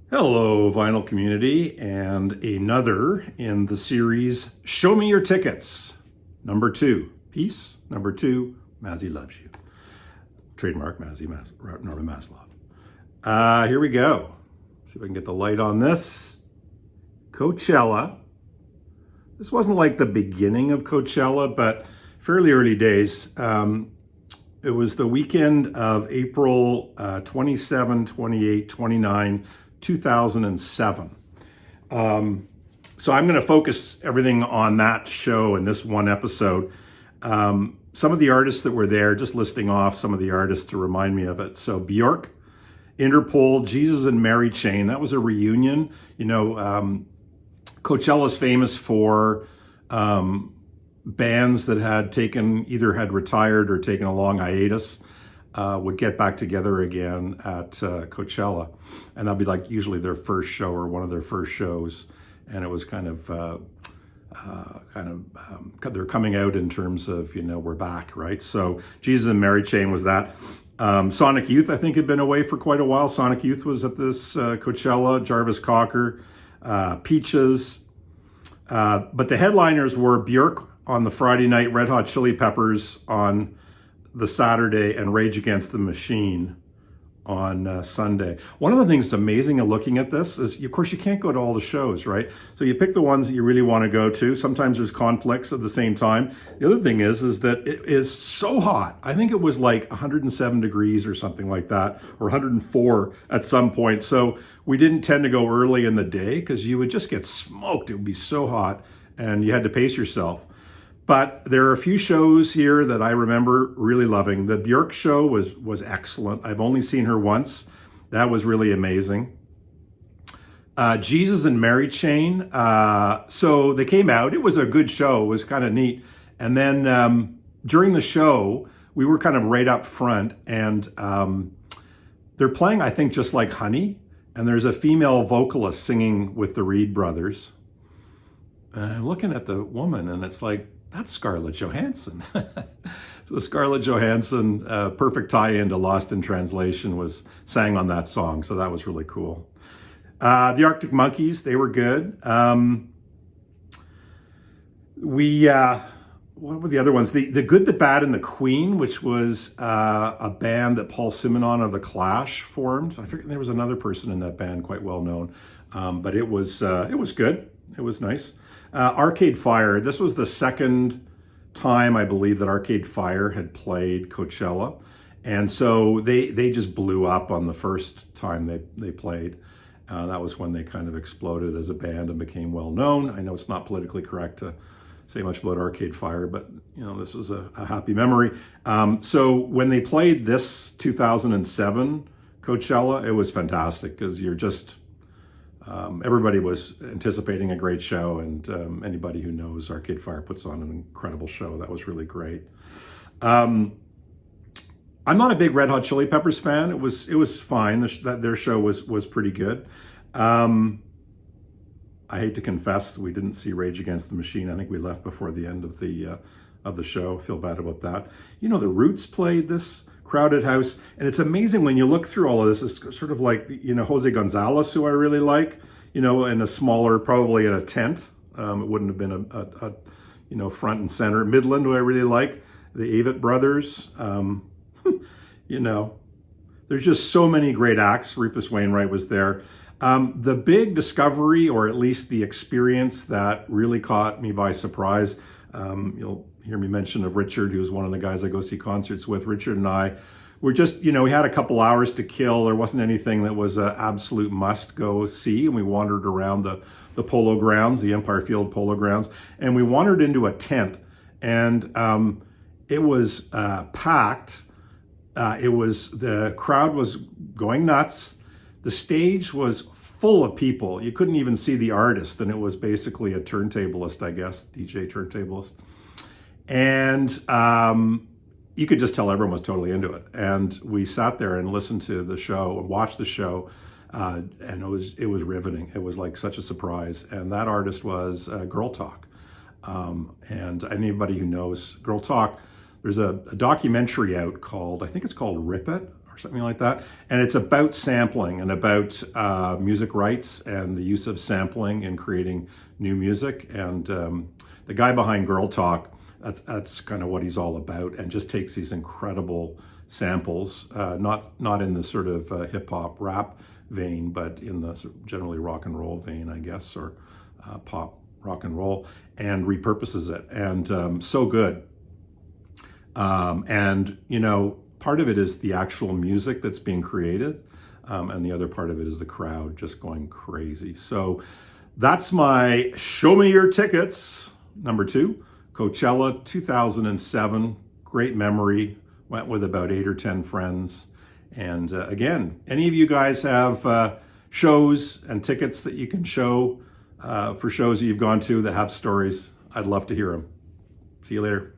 Hello, vinyl community, and another in the series Show Me Your Tickets. Number 2, Peace. Number 2, Mazzy Loves You. Trademark Norman Maslov. Here we go. See if I can get the light on this. Coachella. This wasn't like the beginning of Coachella, but fairly early days. It was the weekend of April 27, 28, 29, 2007. So I'm going to focus everything on that show in this one episode. Some of the artists that were there, just listing off some of the artists to remind me of it. So Bjork, Interpol, Jesus and Mary Chain. That was a reunion. You know, Coachella's famous for bands that either had retired or taken a long hiatus. Would get back together again at Coachella, and that'd be like usually their first show or one of their first shows, and it was they're coming out in terms of, you know, we're back, right? So Jesus and Mary Chain was that. Sonic Youth, I think, had been away for quite a while. Sonic Youth was at this Coachella. Jarvis Cocker, Peaches, but the headliners were Bjork on the Friday night, Red Hot Chili Peppers on the Saturday, and Rage Against the Machine on Sunday. One of the things that's amazing in looking at this is, of course, you can't go to all the shows, right? So you pick the ones that you really want to go to. Sometimes there's conflicts at the same time. The other thing is that it is so hot. I think it was like 107 degrees or something like that, or 104 at some point. So we didn't tend to go early in the day because you would just get smoked. It would be so hot and you had to pace yourself. But there are a few shows here that I remember really loving. The Bjork show was excellent. I've only seen her once. That was really amazing. Jesus and Mary Chain. So they came out. It was a good show. It was kind of neat. And then during the show, we were kind of right up front. And they're playing, I think, Just Like Honey. And there's a female vocalist singing with the Reed brothers. And I'm looking at the woman, and it's like, that's Scarlett Johansson. So Scarlett Johansson, perfect tie-in to Lost in Translation, sang on that song. So that was really cool. The Arctic Monkeys, they were good. What were the other ones? The Good, the Bad, and the Queen, which was a band that Paul Simonon of The Clash formed. I forget, there was another person in that band quite well known, but it was good. It was nice. Arcade Fire, this was the second time, I believe, that Arcade Fire had played Coachella. And so they just blew up on the first time they played. That was when they kind of exploded as a band and became well known. I know it's not politically correct to say much about Arcade Fire, but you know, this was a happy memory. So when they played this 2007 Coachella, it was fantastic because you're just... everybody was anticipating a great show, and anybody who knows Arcade Fire puts on an incredible show. That was really great. I'm not a big Red Hot Chili Peppers fan. It was fine. Their show was pretty good. I hate to confess, we didn't see Rage Against the Machine. I think we left before the end of the show. I feel bad about that. You know, the Roots played this crowded house, and it's amazing when you look through all of this. It's sort of like, you know, Jose Gonzalez, who I really like, you know, in a smaller, probably in a tent. It wouldn't have been a you know, front and center. Midland, who I really like, the Avett Brothers. You know, there's just so many great acts. Rufus Wainwright was there. The big discovery, or at least the experience that really caught me by surprise, you'll hear me mention of Richard, who's one of the guys I go see concerts with. Richard and I were just, you know, we had a couple hours to kill. There wasn't anything that was an absolute must go see. And we wandered around the polo grounds, the Empire Field polo grounds, and we wandered into a tent, and it was packed. The crowd was going nuts. The stage was full of people. You couldn't even see the artist, and it was basically a turntablist, I guess, DJ turntablist. And you could just tell everyone was totally into it. And we sat there and listened to the show and watched the show, and it was riveting. It was like such a surprise. And that artist was Girl Talk. And anybody who knows Girl Talk, there's a documentary out called, I think it's called Rip It or or something like that. And it's about sampling and about music rights and the use of sampling in creating new music. And the guy behind Girl Talk, that's kind of what he's all about, and just takes these incredible samples, not in the sort of hip hop rap vein, but in the sort of generally rock and roll vein, I guess, or pop rock and roll, and repurposes it. And so good. And, you know, part of it is the actual music that's being created, and the other part of it is the crowd just going crazy. So that's my Show Me Your Tickets, number 2, Coachella 2007. Great memory. Went with about 8 or 10 friends. And again, any of you guys have shows and tickets that you can show for shows that you've gone to that have stories, I'd love to hear them. See you later.